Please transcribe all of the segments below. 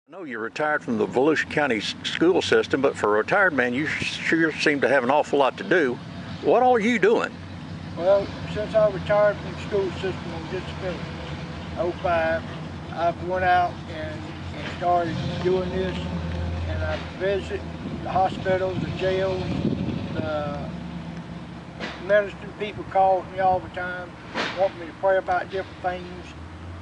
I know you're retired from the Volusia County school system, but for a retired man, you sure seem to have an awful lot to do. What all are you doing? Well, since I retired from the school system on disability, '05, I've went out and started doing this, and I visit the hospitals, the jails, the ministering people call me all the time, want me to pray about different things,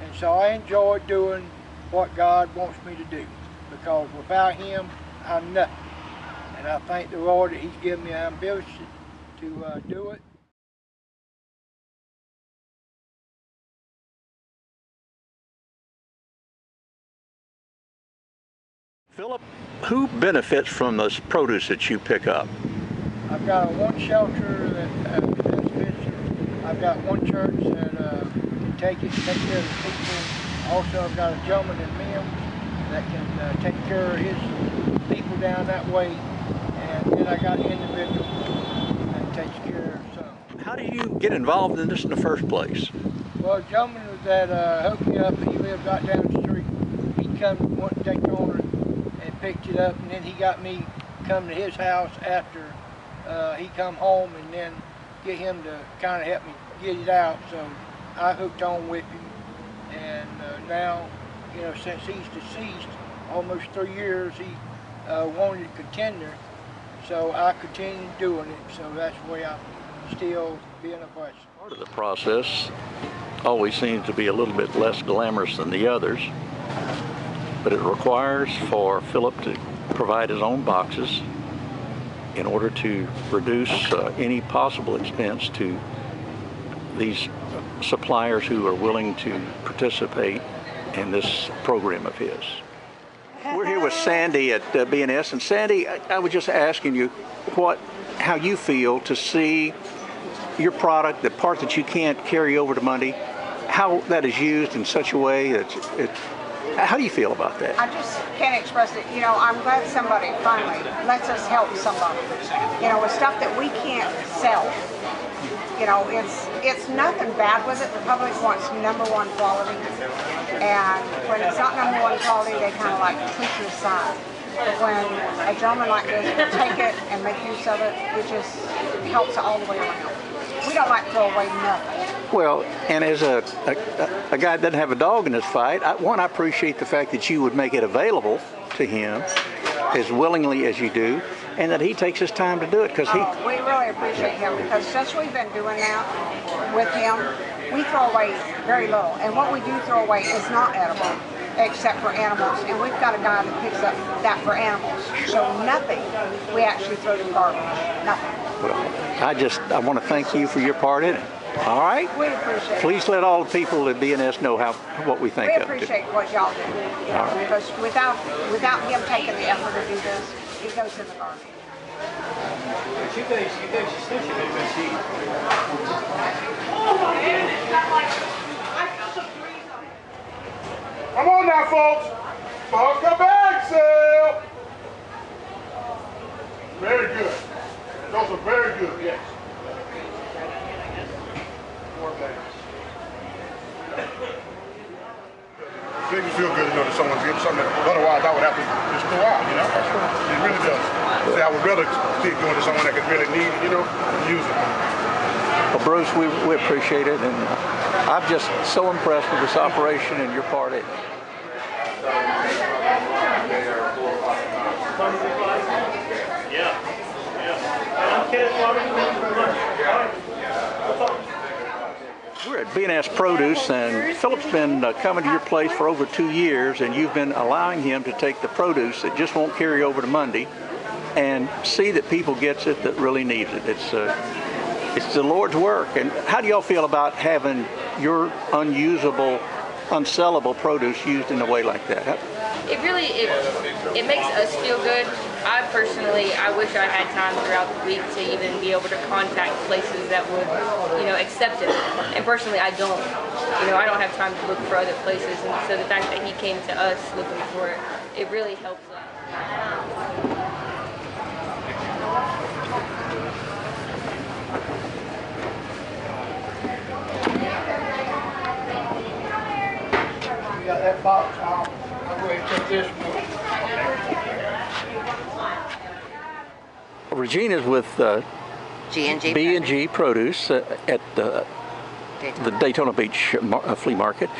and so I enjoy doing what God wants me to do, because without Him, I'm nothing. And I thank the Lord that He's given me ambition to do it. Philip, who benefits from this produce that you pick up? I've got one shelter that benefits. I've got one church that take care of the people. Also, I've got a gentleman in Mims that can take care of his people down that way. And then I got an individual that takes care of some. How do you get involved in this in the first place? Well, a gentleman that hooked me up, he lived right down the street. He come want to take the owner and picked it up, and then he got me come to his house after he come home, and then get him to kind of help me get it out. So I hooked on with him, and now, you know, since he's deceased, almost 3 years, he wanted a contender, so I continued doing it. So that's the way I'm still being a blessing. Part of the process always seems to be a little bit less glamorous than the others, but it requires for Philip to provide his own boxes in order to reduce any possible expense to these suppliers who are willing to participate in this program of his. We're here with Sandy at B&S, and Sandy, I was just asking you how you feel to see your product, the part that you can't carry over to Monday, how that is used in such a way that how do you feel about that? I just can't express it. You know, I'm glad somebody finally lets us help somebody. You know, with stuff that we can't sell. You know, it's nothing bad with it. The public wants #1 quality, and when it's not #1 quality, they kind of like push you aside. But when a gentleman like this will take it and make use of it, it just helps all the way around. We don't like to throw away nothing. Well, and as a guy that doesn't have a dog in this fight, I appreciate the fact that you would make it available to him as willingly as you do, and that he takes his time to do it, because we really appreciate him, because since we've been doing that with him, we throw away very little, and what we do throw away is not edible except for animals, and we've got a guy that picks up that for animals, so nothing we actually throw to garbage, nothing. Well, I want to thank you for your part in it. All right? We appreciate it. Please let all the people at B&S know what we think of it. We appreciate what y'all do. You know, because without him taking the effort to do this, it goes in the garbage. Come on now, folks. Fuck the bag sale. Very good. Those are very good, yes. 4 bags. It makes me feel good to know that someone's getting something that otherwise I would have to just throw out, you know? It really does. See, I would rather see it going to someone that could really need it, you know, and use it. Well, Bruce, we appreciate it, and I'm just so impressed with this operation and your part in it. We're at B&S Produce, and Philip's been coming to your place for over 2 years, and you've been allowing him to take the produce that just won't carry over to Monday and see that people gets it that really needs it. It's the Lord's work. And how do y'all feel about having your unusable, unsellable produce used in a way like that? It really, it makes us feel good. I wish I had time throughout the week to even be able to contact places that would, you know, accept it. And personally, I don't. You know, I don't have time to look for other places. And so the fact that he came to us looking for it, it really helps us. You got that box out. I'll go ahead and take this one. Regina's with G&G B&G Produce at the Daytona Beach Flea Market.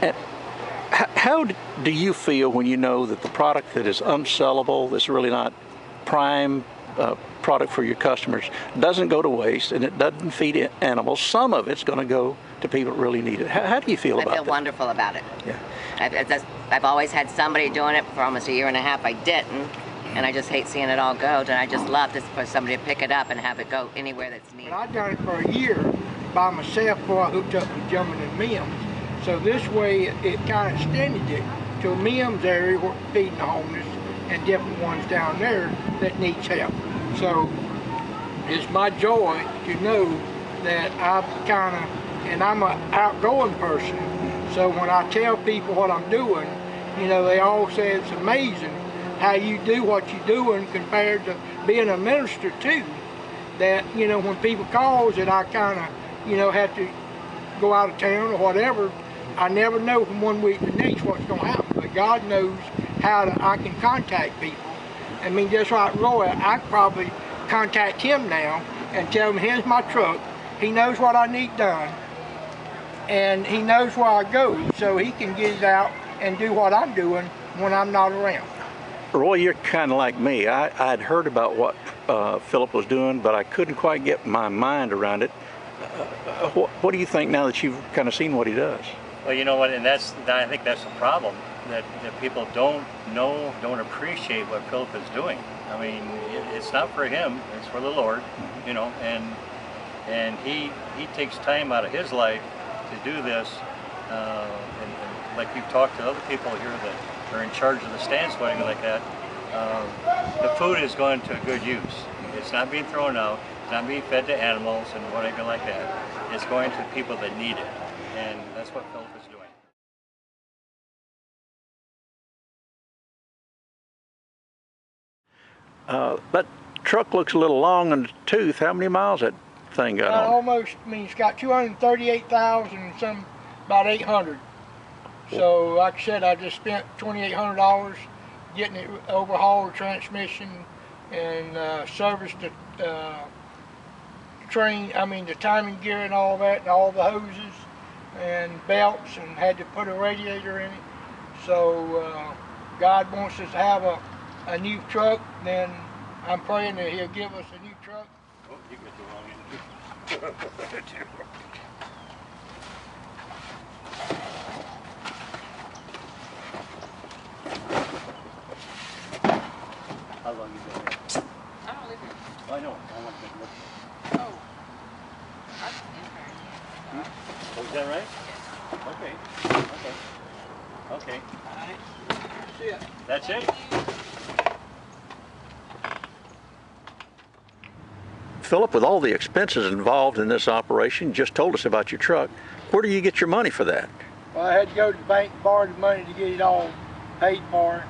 And how do you feel when you know that the product that is unsellable, that's really not prime product for your customers, doesn't go to waste and it doesn't feed animals? Some of it's going to go to people that really need it. How do you feel about that? I feel wonderful about it. Yeah. I've always had somebody doing it for almost a year and a half. I didn't, and I just hate seeing it all go. And I just love this for somebody to pick it up and have it go anywhere that's needed. But I've done it for a year by myself before I hooked up with Jumping and Mims. So this way it kind of extended it to a Mims area where feeding the homeless and different ones down there that needs help. So it's my joy to know that I've kind of, and I'm an outgoing person, so when I tell people what I'm doing, you know, they all say it's amazing how you do what you're doing compared to being a minister too. That, you know, when people calls that I kind of, you know, have to go out of town or whatever, I never know from one week to the next what's going to happen. But God knows how I can contact people. I mean, just like Roy, I probably contact him now and tell him, here's my truck. He knows what I need done, and he knows where I go, so he can get it out and do what I'm doing when I'm not around. Roy, you're kind of like me. I'd heard about what Philip was doing, but I couldn't quite get my mind around it. What do you think now that you've kind of seen what he does? Well, you know what, and I think that's the problem, that people don't know, don't appreciate what Philip is doing. I mean, it's not for him, it's for the Lord, you know, and he takes time out of his life to do this, and like you've talked to other people here that are in charge of the stand sweating like that, the food is going to good use. It's not being thrown out, it's not being fed to animals and whatever like that. It's going to people that need it, and that's what Philip is doing. That truck looks a little long in the tooth. How many miles that thing got on? Almost, I mean, it's got 238,000, some about 800. So, like I said, I just spent $2,800 getting it overhauled, transmission, and serviced the train. I mean, the timing gear and all that, and all the hoses and belts, and had to put a radiator in it. So, God wants us to have a new truck, then I'm praying that He'll give us a new truck. Oh, you got the wrong end. How long you been here? I don't live here. Oh, I know. I want to look. Oh. I was an intern. Oh, is that right? Okay. Okay. That's it. That's it? Philip, with all the expenses involved in this operation, just told us about your truck. Where do you get your money for that? Well, I had to go to the bank and borrow the money to get it all paid for.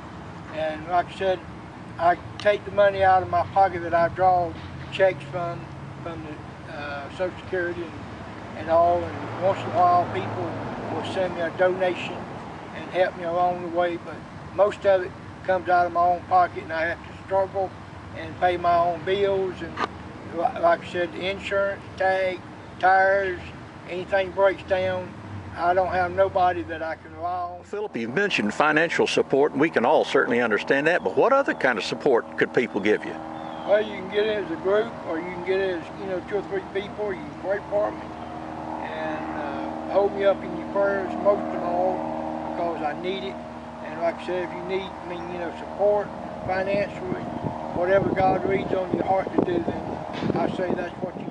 And like I said, I take the money out of my pocket that I draw checks from the Social Security and all. And once in a while, people will send me a donation and help me along the way. But most of it comes out of my own pocket, and I have to struggle and pay my own bills. And like I said, the insurance, tag, tires, anything breaks down, I don't have nobody that I can rely on. Philip, you've mentioned financial support, and we can all certainly understand that, but what other kind of support could people give you? Well, you can get it as a group, or you can get it as, 2 or 3 people. You can pray for me and hold me up in your prayers most of all, because I need it. And like I said, if you need, support financially, whatever God reads on your heart to do, then I say that's what you